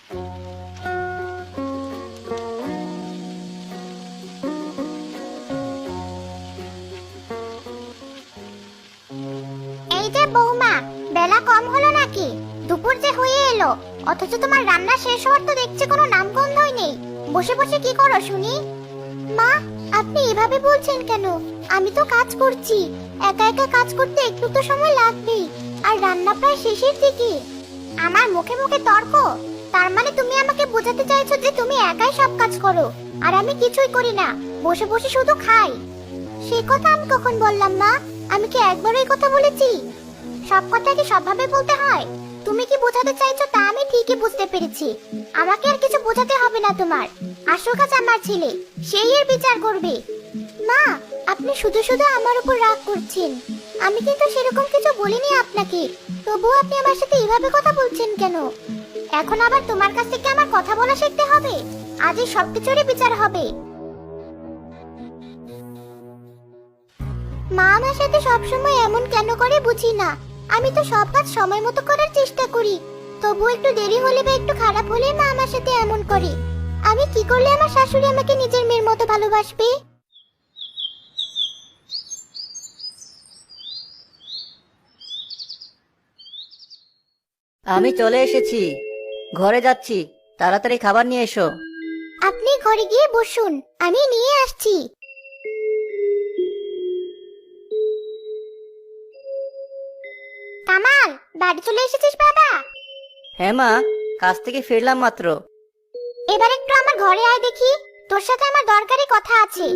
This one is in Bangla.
এই যে বৌমা, বেলা কম হলো নাকি? দুপুর যে হয়ে এলো, অথচ তোমার রান্না শেষ হওয়ার তো দেখছি কোনো নামগন্ধই নেই। বসে বসে কি করো শুনি? মা, আপনি এভাবে বলছেন কেন? আমি তো কাজ করছি। একা একা কাজ করতে একটু তো সময় লাগবেই, আর রান্না প্রায় শেষের দিকে। আমার মুখে মুখে তর্ক? তার মানে তুমি আমাকে বোঝাতে চাইছো যে তুমি একাই সব কাজ করো, আর আমি কিছুই করি না, বসে বসে শুধু খাই? সেই কথা আমি কখন বললাম মা? আমি কি একবারও এই কথা বলেছি? সব কথা কি সবভাবে বলতে হয়? তুমি কি বোঝাতে চাইছো তা আমি ঠিকই বুঝতে পেরেছি। আমাকে আর কিছু বোঝাতে হবে না তোমার। আসল কাজ আমার ছেলে, সেই এর বিচার করবে। মা, আপনি শুধু শুধু আমার উপর রাগ করছেন। আমি কিন্তু সেরকম কিছু বলিনি আপনাকে, তবুও আপনি আমার সাথে এভাবে কথা বলছেন কেন? এখন আবার তোমার কাছ থেকে আমার কথা বলা শিখতে হবে? আজই সবকিছুরই বিচার হবে। মা আমার সাথে সবসময় এমন কেন করে বুঝি না। আমি তো সব কাজ সময় মতো করার চেষ্টা করি, তবু একটু দেরি হলে বা একটু খারাপ হলে মা আমার সাথে এমন করে। আমি কি করলে আমার শাশুড়ি আমাকে নিজের মেয়ের মতো ভালোবাসবে? আমি চলে এসেছি, ঘরে যাচ্ছি, তাড়াতাড়ি খাবার নিয়ে এসো। আপনি ঘরে গিয়ে বসুন, আমি নিয়ে আসছি। কামাল, বাড়ি চলে এসেছিস বাবা? হ্যাঁ মা, কাজ থেকে ফিরলাম মাত্র। এবার একটু আমার ঘরে আয় দেখি, তোর সাথে আমার দরকারি কথা আছে।